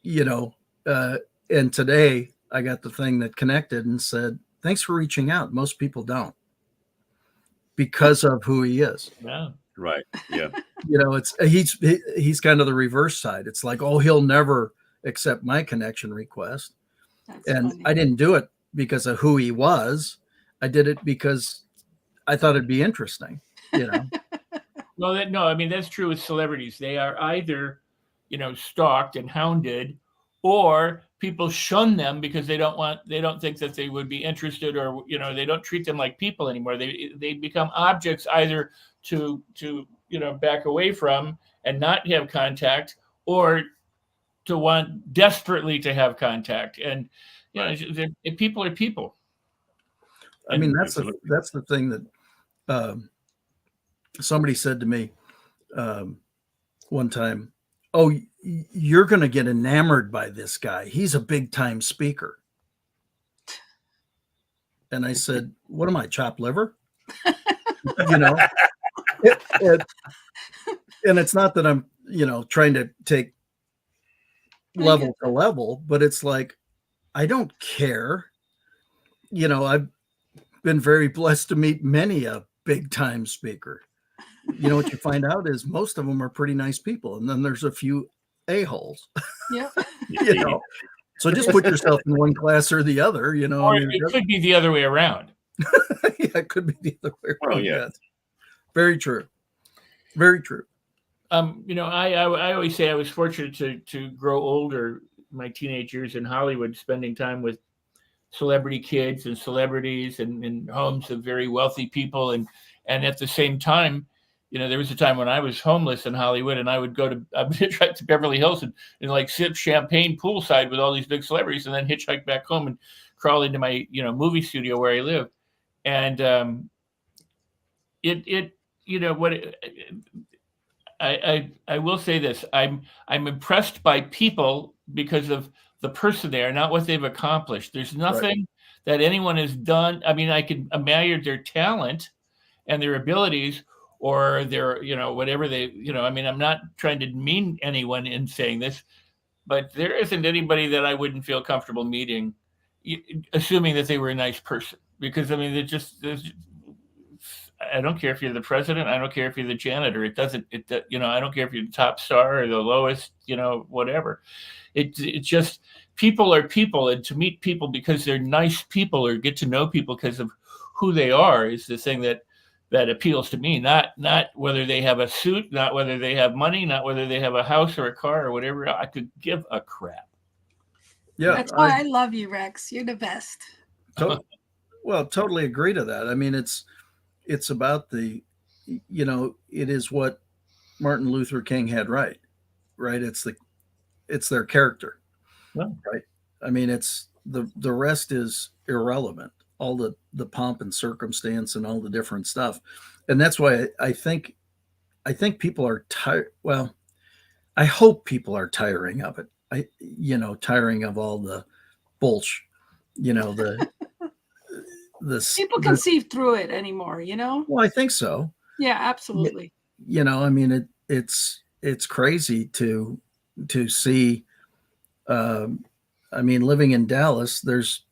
and today I got the thing that connected and said, thanks for reaching out. Most people don't, because of who he is.
Yeah.
Right. Yeah.
He's kind of the reverse side. It's like, oh, he'll never accept my connection request.
That's
and
funny.
I didn't do it because of who he was. I did it because I thought it'd be interesting,
Well, that's true with celebrities. They are either, stalked and hounded, or people shun them because they don't think that they would be interested, or, they don't treat them like people anymore. They become objects either to back away from and not have contact, or to want desperately to have contact. And, people are people.
I mean, that's the thing that somebody said to me one time, oh, you're going to get enamored by this guy. He's a big time speaker. And I said, what am I, chopped liver? And it's not that I'm, trying to take level to level, but it's like, I don't care. I've been very blessed to meet many a big time speaker. What you find out is most of them are pretty nice people, and then there's a few a-holes.
Yeah.
So just put yourself in one class or the other.
Or it could be the other way around.
Yeah, it could be the other way around.
Oh, yeah.
Yes. Very true. Very true.
I always say I was fortunate to grow older, my teenage years in Hollywood, spending time with celebrity kids and celebrities and in homes of very wealthy people, and at the same time, there was a time when I was homeless in Hollywood, and I would hitchhike to Beverly Hills and like sip champagne poolside with all these big celebrities, and then hitchhike back home and crawl into my movie studio where I live. And I will say this: I'm impressed by people because of the person they are, not what they've accomplished. There's nothing that anyone has done. I mean, I can admire their talent and their abilities, or their, whatever they, I mean, I'm not trying to demean anyone in saying this, but there isn't anybody that I wouldn't feel comfortable meeting, assuming that they were a nice person. Because I mean, I don't care if you're the president. I don't care if you're the janitor. I don't care if you're the top star or the lowest, whatever. It's just, people are people, and to meet people because they're nice people or get to know people because of who they are is the thing that appeals to me. Not whether they have a suit, not whether they have money, not whether they have a house or a car or whatever. I could give a crap.
Yeah,
that's why I love you, Rex. You're the best.
Totally agree to that. I mean, it's about it is what Martin Luther King had right. It's their character, right? I mean, it's the rest is irrelevant. All the pomp and circumstance and all the different stuff, and that's why I think people are tired. Well, I hope people are tiring of it. Tiring of all the bullshit.
People can see through it anymore,
Well, I think so.
Yeah, absolutely.
I mean, it's crazy to see. I mean, living in Dallas, there's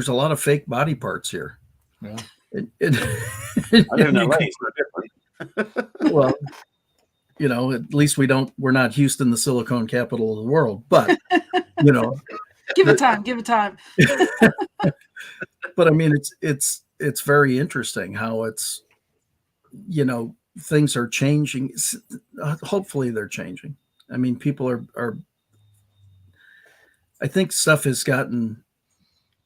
a lot of fake body parts here.
Yeah.
I don't know. It's not different.
Well, at least we're not Houston, the Silicon capital of the world, but
give it time.
But I mean, it's very interesting how it's, things are changing. Hopefully they're changing. I mean, people are I think stuff has gotten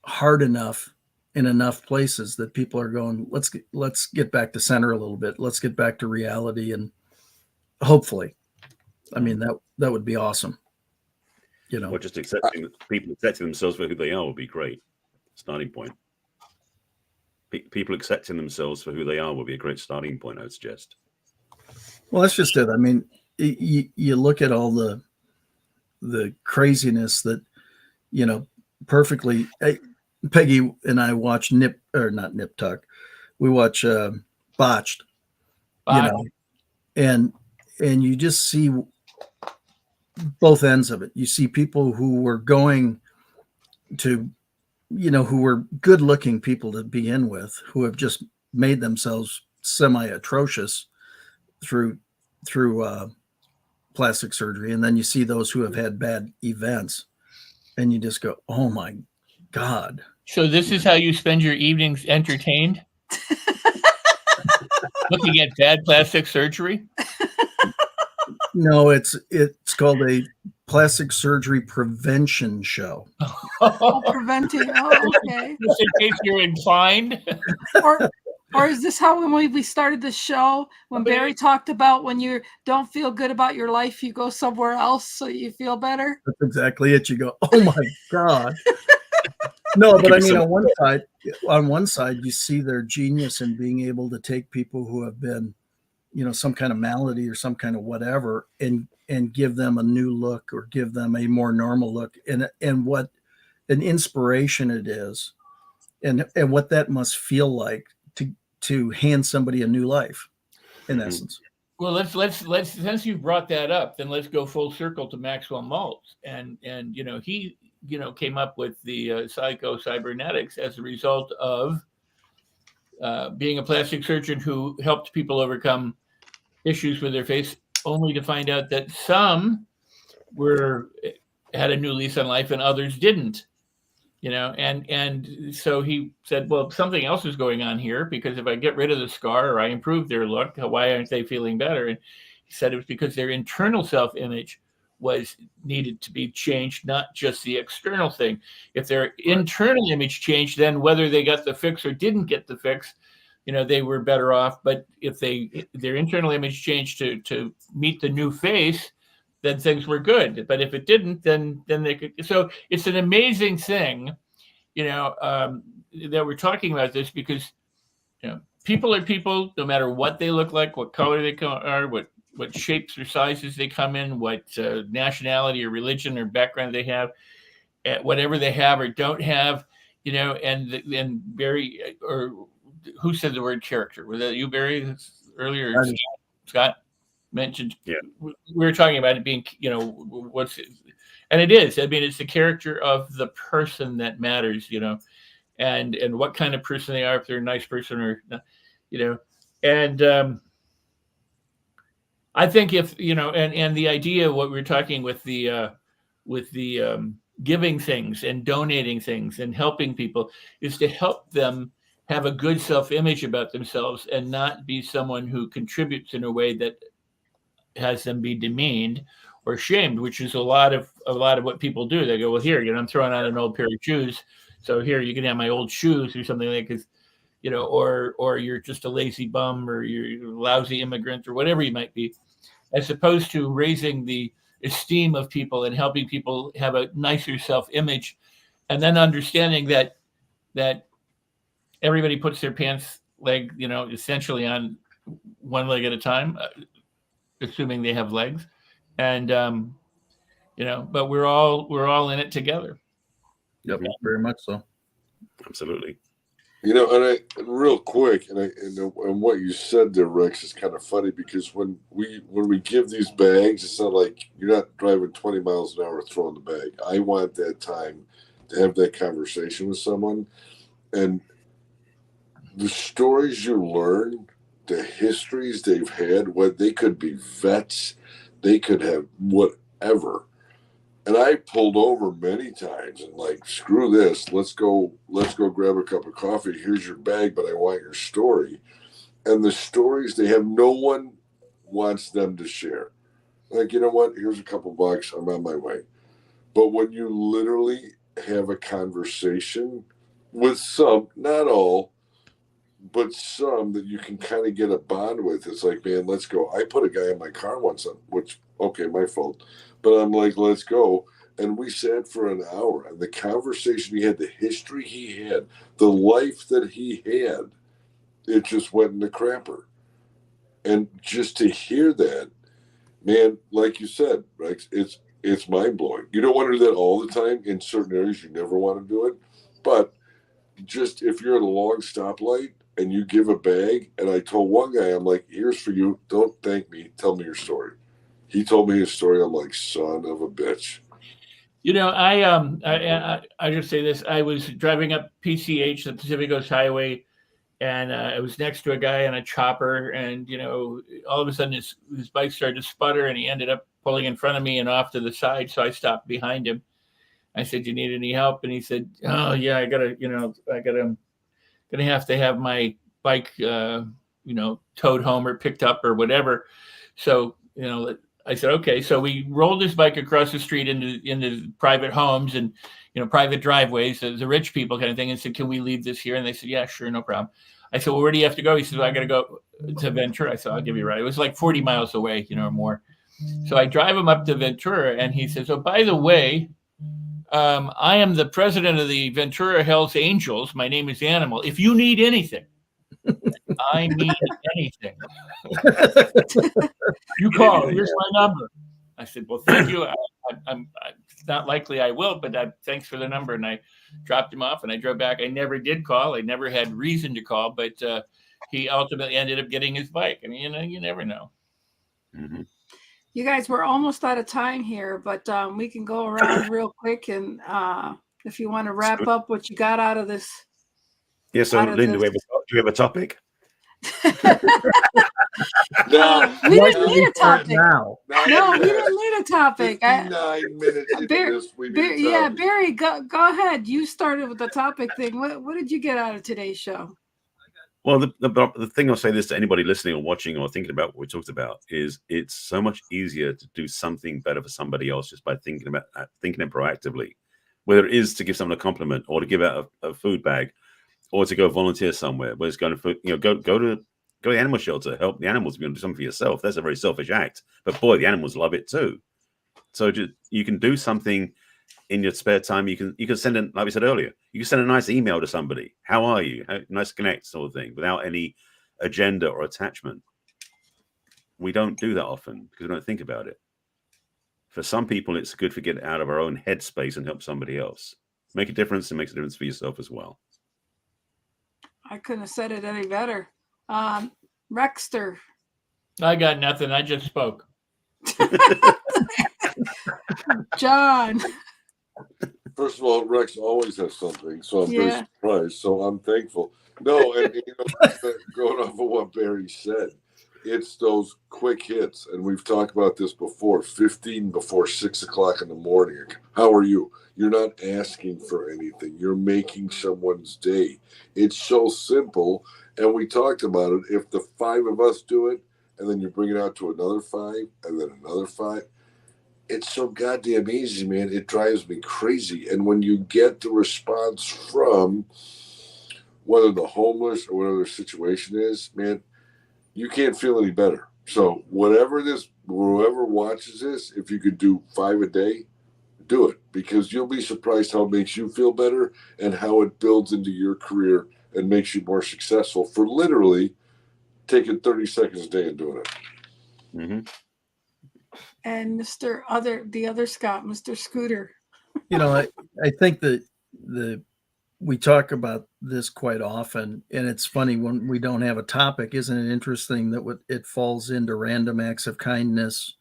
hard enough in enough places that people are going, let's get back to center a little bit. Let's get back to reality. And hopefully, I mean, that would be awesome.
Or just accepting themselves for who they are would be great. Starting point. People accepting themselves for who they are would be a great starting point, I would suggest.
Well, that's just it. I mean, you look at all the craziness that, perfectly. Peggy and I watch not Nip Tuck. We watch Botched, and you just see both ends of it. You see people who were going to, who were good-looking people to begin with, who have just made themselves semi-atrocious through plastic surgery, and then you see those who have had bad events, and you just go, "Oh my God!"
So this is how you spend your evenings entertained? Looking at bad plastic surgery?
No, it's called a plastic surgery prevention show.
Preventing. Oh, okay.
Just in case you're inclined.
Or is this how when we started the show, when Barry talked about when you don't feel good about your life, you go somewhere else so you feel better?
That's exactly it. You go, "Oh my God." No, but I mean, on one side, you see their genius in being able to take people who have been, some kind of malady or some kind of whatever, and give them a new look or give them a more normal look, and what an inspiration it is, and what that must feel like to hand somebody a new life, in essence.
Well, let's since you brought that up, then let's go full circle to Maxwell Maltz, and he came up with the psycho-cybernetics as a result of being a plastic surgeon who helped people overcome issues with their face, only to find out that some had a new lease on life and others didn't. And so he said, well, something else is going on here, because if I get rid of the scar or I improve their look, why aren't they feeling better? And he said it was because their internal self-image was needed to be changed, not just the external thing. If their internal image changed, then whether they got the fix or didn't get the fix, they were better off. But if their internal image changed to meet the new face, then things were good. But if it didn't, then they could. So it's an amazing thing, that we're talking about this, because people are people, no matter what they look like, what color they are, what shapes or sizes they come in, what nationality or religion or background they have, whatever they have or don't have, and Barry, or who said the word character? Was that you, Barry, earlier? Scott mentioned.
Yeah,
we were talking about it being, what's it, and it is. I mean, it's the character of the person that matters, and what kind of person they are, if they're a nice person or not, and I think if and the idea of what we're talking with the giving things and donating things and helping people is to help them have a good self-image about themselves and not be someone who contributes in a way that has them be demeaned or shamed, which is a lot of what people do. They go, well, here, I'm throwing out an old pair of shoes, so here you can have my old shoes or something like this, or you're just a lazy bum, or you're a lousy immigrant, or whatever you might be, as opposed to raising the esteem of people and helping people have a nicer self-image, and then understanding that everybody puts their pants leg, essentially on one leg at a time, assuming they have legs, and but we're all in it together.
Yep, very much so.
Absolutely.
And real quick, and what you said there, Rex, is kind of funny, because when we give these bags, it's not like you're not driving 20 miles an hour throwing the bag. I want that time to have that conversation with someone, and the stories you learn, the histories they've had, what they could be vets, they could have whatever. And I pulled over many times and like, screw this, let's go grab a cup of coffee. Here's your bag, but I want your story. And the stories they have, no one wants them to share. Like, you know what? Here's a couple bucks. I'm on my way. But when you literally have a conversation with some, not all, but some that you can kind of get a bond with, it's like, man, let's go. I put a guy in my car once, which, okay, my fault. But I'm like, let's go. And we sat for an hour. And the conversation he had, the history he had, the life that he had, it just went in the crapper. And just to hear that, man, like you said, Rex, it's mind-blowing. You don't want to do that all the time. In certain areas, you never want to do it. But just if you're at a long stoplight and you give a bag, and I told one guy, I'm like, here's for you. Don't thank me. Tell me your story. He told me his story. I'm like, son of a bitch.
I just say this. I was driving up PCH, the Pacific Coast Highway, and I was next to a guy on a chopper, and all of a sudden his bike started to sputter, and he ended up pulling in front of me and off to the side. So I stopped behind him. I said, "You need any help?" And he said, "Oh yeah, I gotta gonna have to have my bike, towed home or picked up or whatever." So I said, okay. So we rolled his bike across the street into private homes and, private driveways, the rich people kind of thing, and said, can we leave this here? And they said, yeah, sure, no problem. I said, well, where do you have to go? He said, well, I got to go to Ventura. I said, I'll give you a ride. It was like 40 miles away, or more. So I drive him up to Ventura, and he says, oh, by the way, I am the president of the Ventura Hells Angels. My name is Animal. If you need anything, I need anything, you call. Here's my number. I said, well, thank you. It's not likely I will, but thanks for the number. And I dropped him off and I drove back. I never did call. I never had reason to call, but he ultimately ended up getting his bike. I mean, you never know.
Mm-hmm.
You guys, we're almost out of time here, but we can go around real quick. And if you want to wrap up what you got out of this.
Yeah, so Lynn, do we have a topic?
No,
we didn't need a topic.
Now.
No, we didn't need a topic.
59 minutes into this, we need a topic.
Barry, go ahead. You started with the topic thing. What did you get out of today's show?
Well, the thing I'll say this to anybody listening or watching or thinking about what we talked about is it's so much easier to do something better for somebody else just by thinking it proactively, whether it is to give someone a compliment or to give out a food bag or to go volunteer somewhere, where it's going to, go to the animal shelter, help the animals. You're going to do something for yourself. That's a very selfish act, but boy, the animals love it too. So you can do something in your spare time. You can send like we said earlier, you can send a nice email to somebody. How are you? Nice connect sort of thing, without any agenda or attachment. We don't do that often because we don't think about it. For some people, it's good to get out of our own headspace and help somebody else. Make a difference, and makes a difference for yourself as well.
I couldn't have said it any better. Rexter.
I got nothing. I just spoke.
John.
First of all, Rex always has something, so I'm very surprised. So I'm thankful. No, and going off of what Barry said, it's those quick hits, and we've talked about this before. 15 before 6 o'clock in the morning. How are you? You're not asking for anything. You're making someone's day. It's so simple, and we talked about it. If the 5 of us do it, and then you bring it out to another 5, and then another 5. It's so goddamn easy, man. It drives me crazy. And when you get the response from whether the homeless or whatever the situation is, man, you can't feel any better. So whoever watches this, if you could do 5 a day, do it, because you'll be surprised how it makes you feel better and how it builds into your career and makes you more successful for literally taking 30 seconds a day and doing it.
Mm-hmm.
And the other Scott, Mr. Scooter.
I think that we talk about this quite often, and it's funny when we don't have a topic. Isn't it interesting that it falls into random acts of kindness,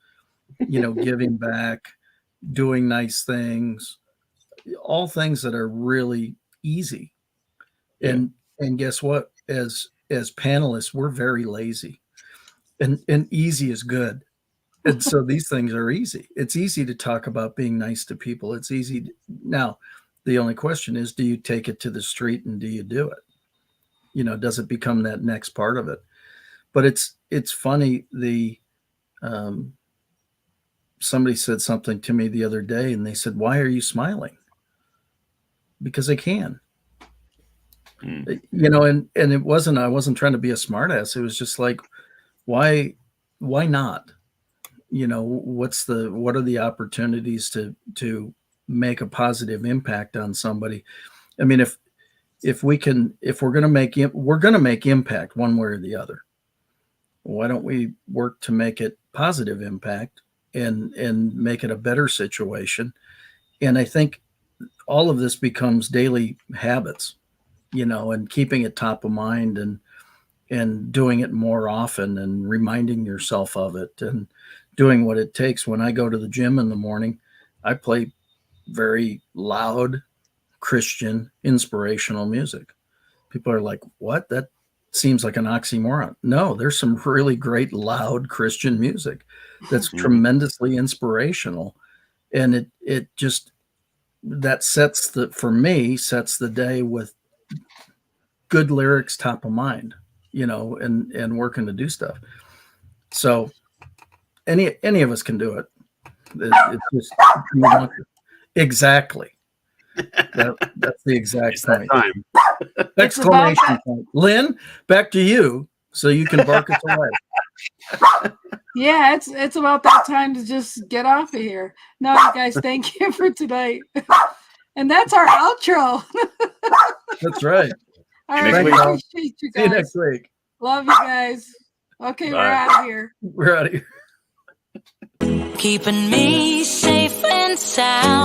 giving back, doing nice things, all things that are really easy.
Yeah.
And guess what? As panelists, we're very lazy, and easy is good. And so these things are easy. It's easy to talk about being nice to people. It's easy. Now, the only question is, do you take it to the street and do you do it? Does it become that next part of it? But it's funny. Somebody said something to me the other day, and they said, "Why are you smiling?" Because I can. And it wasn't. I wasn't trying to be a smartass. It was just like, why not? What are the opportunities to make a positive impact on somebody? I mean, we're going to make impact one way or the other. Why don't we work to make it positive impact and make it a better situation? And I think all of this becomes daily habits, and keeping it top of mind and doing it more often and reminding yourself of it and doing what it takes. When I go to the gym in the morning, I play very loud Christian inspirational music. People are like, "What? That seems like an oxymoron." No, there's some really great loud Christian music that's tremendously inspirational. And it just, that sets the day with good lyrics top of mind, and working to do stuff. So any of us can do it. It's just, you want to. Exactly. That's the exact point.
Time.
Exclamation point. Lynn, back to you, so you can bark us away.
Yeah, it's about that time to just get off of here. No, you guys, thank you for tonight. And that's our outro.
That's right.
All right, we appreciate you guys.
See you next week.
Love you guys. Okay, Bye. We're out of here.
We're out of here.
Keeping me safe and sound.